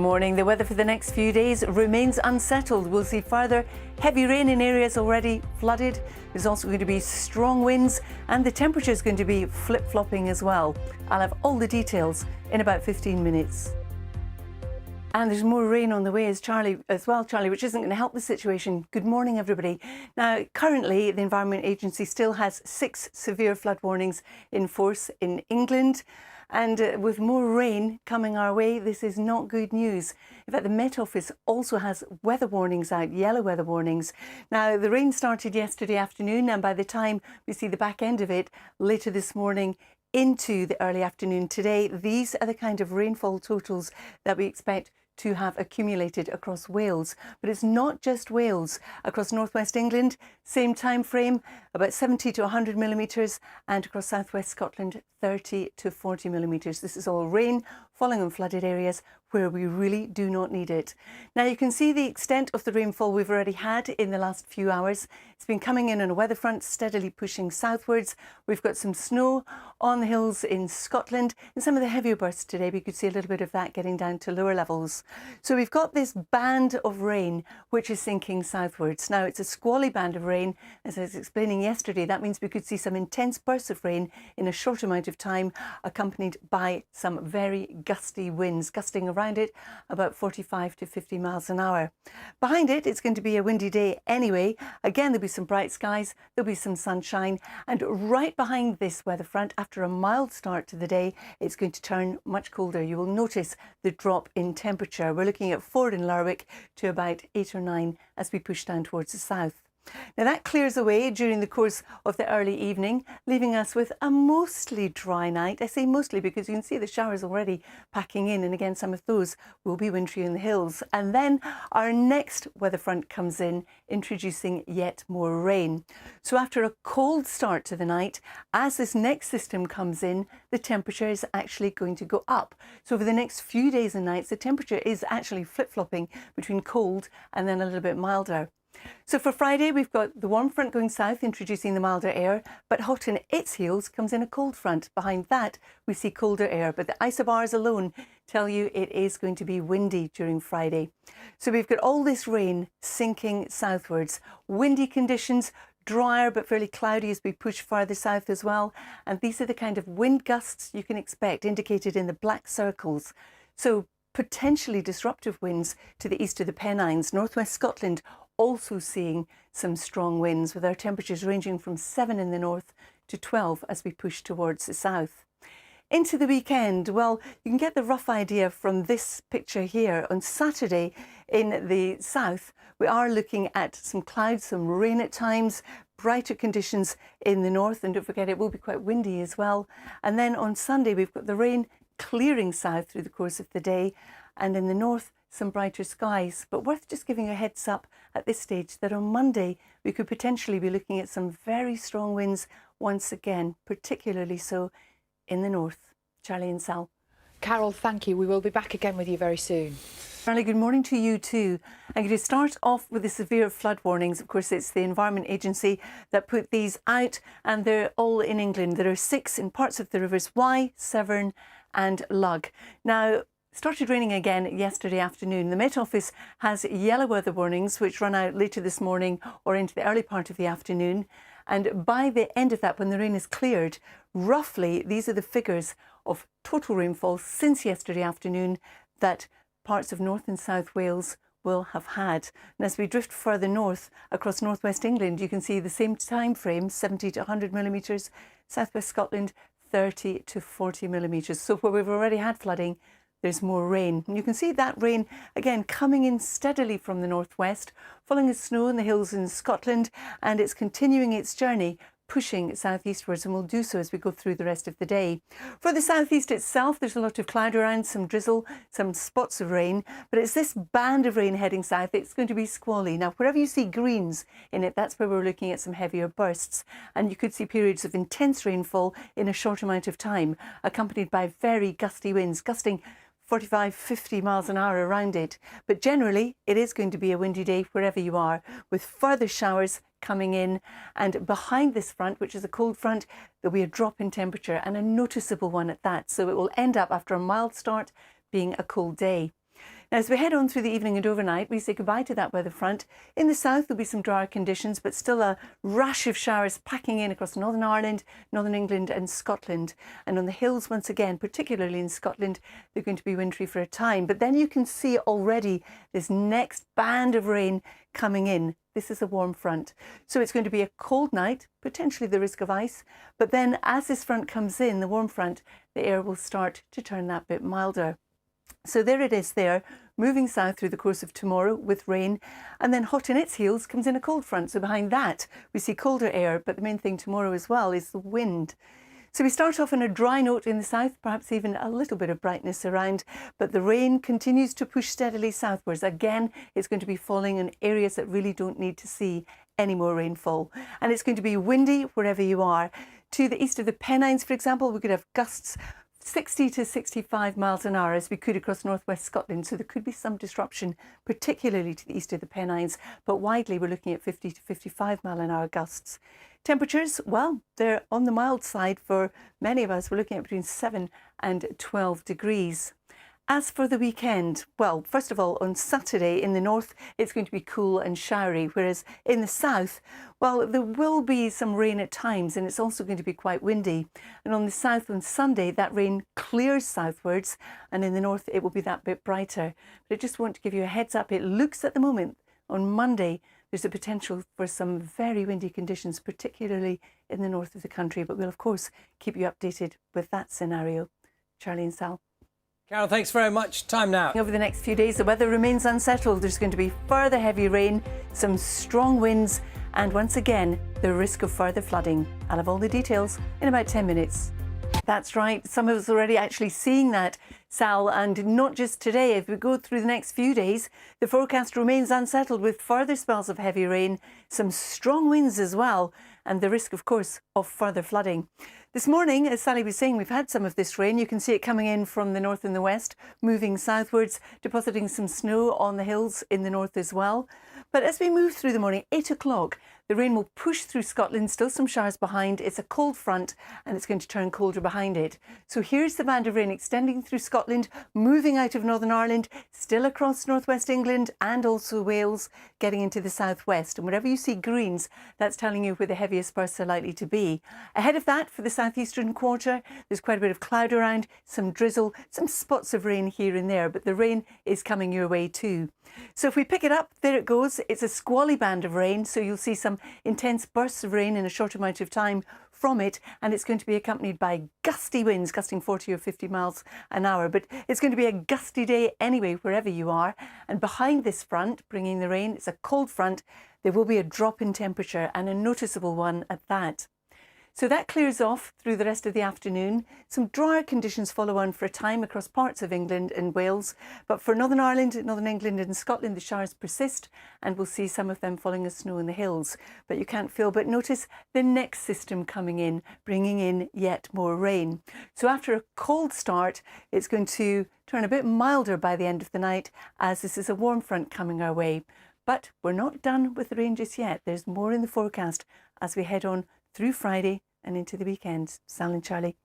Morning. The weather for the next few days remains unsettled. We'll see further heavy rain in areas already flooded. There's also going to be strong winds and the temperature is going to be flip-flopping as well. I'll have all the details in about 15 minutes. And there's more rain on the way Charlie, which isn't going to help the situation. Good morning, everybody. Now, currently, the Environment Agency still has 6 severe flood warnings in force in England. And with more rain coming our way, this is not good news. In fact, the Met Office also has weather warnings out, yellow weather warnings. Now, the rain started yesterday afternoon, and by the time we see the back end of it later this morning into the early afternoon today, these are the kind of rainfall totals that we expect to have accumulated across Wales. But it's not just Wales. Across northwest England, same time frame, about 70 to 100 millimetres, and across southwest Scotland, 30 to 40 millimetres. This is all rain falling on flooded areas where we really do not need it. Now you can see the extent of the rainfall we've already had in the last few hours. It's been coming in on a weather front, steadily pushing southwards. We've got some snow on the hills in Scotland. In some of the heavier bursts today, we could see a little bit of that getting down to lower levels. So we've got this band of rain which is sinking southwards. Now it's a squally band of rain. As I was explaining yesterday, that means we could see some intense bursts of rain in a short amount of time, accompanied by some very gusty winds, gusting around it about 45 to 50 miles an hour. Behind it, it's going to be a windy day anyway. Again, there'll be some bright skies, there'll be some sunshine, and right behind this weather front, after a mild start to the day, it's going to turn much colder. You will notice the drop in temperature. We're looking at 4 in Lerwick to about 8 or 9 as we push down towards the south. Now that clears away during the course of the early evening, leaving us with a mostly dry night. I say mostly because you can see the showers already packing in, and again some of those will be wintry in the hills. And then our next weather front comes in, introducing yet more rain. So after a cold start to the night, as this next system comes in, the temperature is actually going to go up. So over the next few days and nights, the temperature is actually flip-flopping between cold and then a little bit milder. So for Friday, we've got the warm front going south, introducing the milder air, but hot in its heels comes in a cold front. Behind that, we see colder air, but the isobars alone tell you it is going to be windy during Friday. So we've got all this rain sinking southwards, windy conditions, drier but fairly cloudy as we push farther south as well. And these are the kind of wind gusts you can expect, indicated in the black circles. So potentially disruptive winds to the east of the Pennines, northwest Scotland, also seeing some strong winds, with our temperatures ranging from 7 in the north to 12 as we push towards the south. Into the weekend, well, you can get the rough idea from this picture here. On Saturday in the south, we are looking at some clouds, some rain at times, brighter conditions in the north, and don't forget it will be quite windy as well. And then on Sunday, we've got the rain clearing south through the course of the day, and in the north, some brighter skies. But worth just giving a heads up at this stage that on Monday we could potentially be looking at some very strong winds once again, particularly so in the north. Charlie and Sal. Carol, thank you. We will be back again with you very soon. Charlie, good morning to you too. I'm going to start off with the severe flood warnings. Of course, it's the Environment Agency that put these out, and they're all in England. There are 6 in parts of the rivers Wye, Severn and Lugg. Now, started raining again yesterday afternoon. The Met Office has yellow weather warnings which run out later this morning or into the early part of the afternoon. And by the end of that, when the rain is cleared, roughly these are the figures of total rainfall since yesterday afternoon that parts of North and South Wales will have had. And as we drift further north across northwest England, you can see the same time frame, 70 to 100 millimetres, southwest Scotland, 30 to 40 millimetres. So where we've already had flooding, there's more rain. And you can see that rain, again, coming in steadily from the northwest, falling as snow in the hills in Scotland, and it's continuing its journey, pushing southeastwards, and will do so as we go through the rest of the day. For the southeast itself, there's a lot of cloud around, some drizzle, some spots of rain, but it's this band of rain heading south. It's going to be squally. Now, wherever you see greens in it, that's where we're looking at some heavier bursts, and you could see periods of intense rainfall in a short amount of time, accompanied by very gusty winds, gusting 45, 50 miles an hour around it. But generally, it is going to be a windy day wherever you are, with further showers coming in. And behind this front, which is a cold front, there'll be a drop in temperature, and a noticeable one at that. So it will end up, after a mild start, being a cold day. Now, as we head on through the evening and overnight, we say goodbye to that weather front. In the south, there'll be some drier conditions, but still a rash of showers packing in across Northern Ireland, Northern England and Scotland. And on the hills, once again, particularly in Scotland, they're going to be wintry for a time. But then you can see already this next band of rain coming in. This is a warm front. So it's going to be a cold night, potentially the risk of ice. But then as this front comes in, the warm front, the air will start to turn that bit milder. So there it is there, moving south through the course of tomorrow with rain, and then hot in its heels comes in a cold front. So behind that, we see colder air, but the main thing tomorrow as well is the wind. So we start off on a dry note in the south, perhaps even a little bit of brightness around, but the rain continues to push steadily southwards. Again, it's going to be falling in areas that really don't need to see any more rainfall. And it's going to be windy wherever you are. To the east of the Pennines, for example, we could have gusts 60 to 65 miles an hour as we could across northwest Scotland. So there could be some disruption, particularly to the east of the Pennines, but widely we're looking at 50 to 55 mile an hour gusts. Temperatures, well, they're on the mild side for many of us. We're looking at between 7 and 12 degrees. As for the weekend, well, first of all, on Saturday in the north, it's going to be cool and showery, whereas in the south, well, there will be some rain at times and it's also going to be quite windy. And on the south on Sunday, that rain clears southwards and in the north, it will be that bit brighter. But I just want to give you a heads up. It looks at the moment on Monday, there's a potential for some very windy conditions, particularly in the north of the country. But we'll, of course, keep you updated with that scenario. Charlie and Sal. Carol, thanks very much. Time now. Over the next few days, the weather remains unsettled. There's going to be further heavy rain, some strong winds, and once again, the risk of further flooding. I'll have all the details in about 10 minutes. That's right. Some of us already actually seeing that, Sal, and not just today. If we go through the next few days, the forecast remains unsettled with further spells of heavy rain, some strong winds as well, and the risk, of course, of further flooding. This morning, as Sally was saying, we've had some of this rain. You can see it coming in from the north and the west, moving southwards, depositing some snow on the hills in the north as well. But as we move through the morning, 8 o'clock, the rain will push through Scotland, still some showers behind. It's a cold front and it's going to turn colder behind it. So here's the band of rain extending through Scotland, moving out of Northern Ireland, still across northwest England and also Wales, getting into the southwest. And wherever you see greens, that's telling you where the heaviest bursts are likely to be. Ahead of that, for the southeastern quarter, there's quite a bit of cloud around, some drizzle, some spots of rain here and there, but the rain is coming your way too. So if we pick it up, there it goes. It's a squally band of rain, so you'll see some intense bursts of rain in a short amount of time from it, and it's going to be accompanied by gusty winds, gusting 40 or 50 miles an hour. But it's going to be a gusty day anyway, wherever you are. And behind this front, bringing the rain, it's a cold front. There will be a drop in temperature, and a noticeable one at that. So that clears off through the rest of the afternoon. Some drier conditions follow on for a time across parts of England and Wales. But for Northern Ireland, Northern England and Scotland, the showers persist, and we'll see some of them falling as snow in the hills. But you can't feel but notice the next system coming in, bringing in yet more rain. So after a cold start, it's going to turn a bit milder by the end of the night, as this is a warm front coming our way. But we're not done with the rain just yet. There's more in the forecast as we head on through Friday and into the weekend. Sal and Charlie.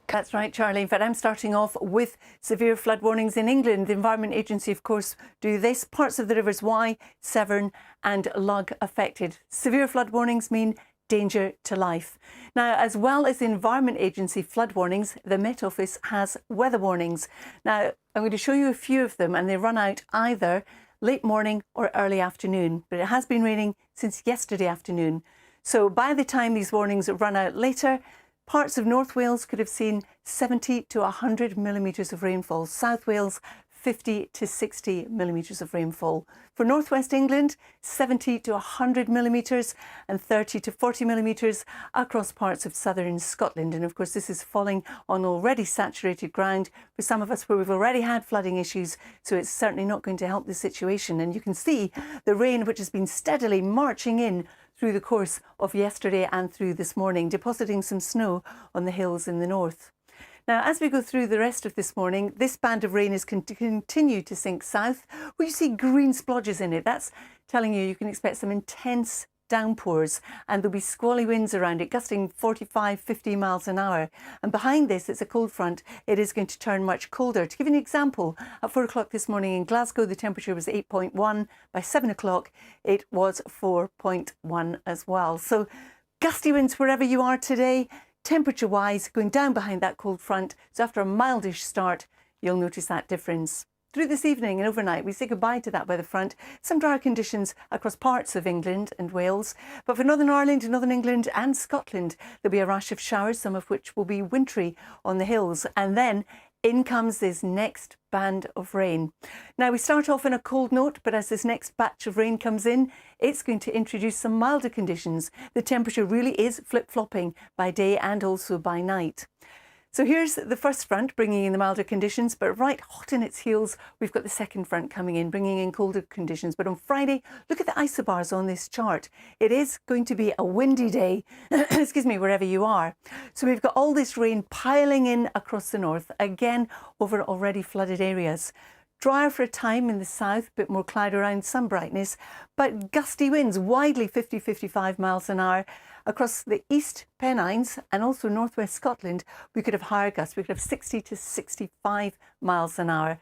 That's right, Charlie. In fact, I'm starting off with severe flood warnings in England. The Environment Agency, of course, do this. Parts of the rivers Wye, Severn and Lugg affected. Severe flood warnings mean danger to life. Now, as well as the Environment Agency flood warnings, the Met Office has weather warnings. Now, I'm going to show you a few of them, and they run out either late morning or early afternoon. But it has been raining since yesterday afternoon. So by the time these warnings run out later, parts of North Wales could have seen 70 to 100 millimetres of rainfall. South Wales, 50 to 60 millimetres of rainfall. For northwest England, 70 to 100 millimetres and 30 to 40 millimetres across parts of southern Scotland. And of course, this is falling on already saturated ground for some of us where we've already had flooding issues. So it's certainly not going to help the situation. And you can see the rain, which has been steadily marching in through the course of yesterday and through this morning, depositing some snow on the hills in the north. Now, as we go through the rest of this morning, this band of rain is continue to sink south, where you see green splodges in it. That's telling you can expect some intense downpours, and there'll be squally winds around it, gusting 45, 50 miles an hour. And behind this, it's a cold front. It is going to turn much colder. To give you an example, at 4 o'clock this morning in Glasgow, the temperature was 8.1. By 7 o'clock, it was 4.1 as well. So gusty winds wherever you are today, temperature-wise, going down behind that cold front. So after a mildish start, you'll notice that difference. Through this evening and overnight, we say goodbye to that weather front. Some drier conditions across parts of England and Wales. But for Northern Ireland, Northern England and Scotland, there'll be a rash of showers, some of which will be wintry on the hills. And then in comes this next band of rain. Now, we start off in a cold note, but as this next batch of rain comes in, it's going to introduce some milder conditions. The temperature really is flip-flopping by day and also by night. So here's the first front bringing in the milder conditions, but right hot in its heels, we've got the second front coming in, bringing in colder conditions. But on Friday, look at the isobars on this chart. It is going to be a windy day, excuse me, wherever you are. So we've got all this rain piling in across the north, again over already flooded areas. Drier for a time in the south, bit more cloud around, some brightness, but gusty winds, widely 50, 55 miles an hour. Across the East Pennines and also northwest Scotland, we could have higher gusts. We could have 60 to 65 miles an hour.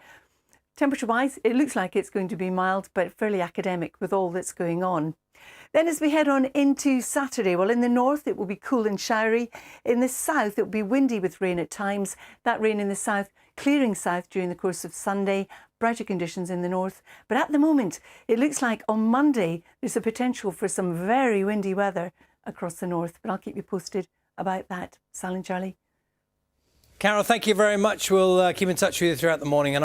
Temperature-wise, it looks like it's going to be mild, but fairly academic with all that's going on. Then as we head on into Saturday, well, in the north, it will be cool and showery. In the south, it will be windy with rain at times. That rain in the south, clearing south during the course of Sunday. Brighter conditions in the north. But at the moment, it looks like on Monday, there's a potential for some very windy weather across the north. But I'll keep you posted about that. Sal and Charlie. Carol, thank you very much. We'll keep in touch with you throughout the morning.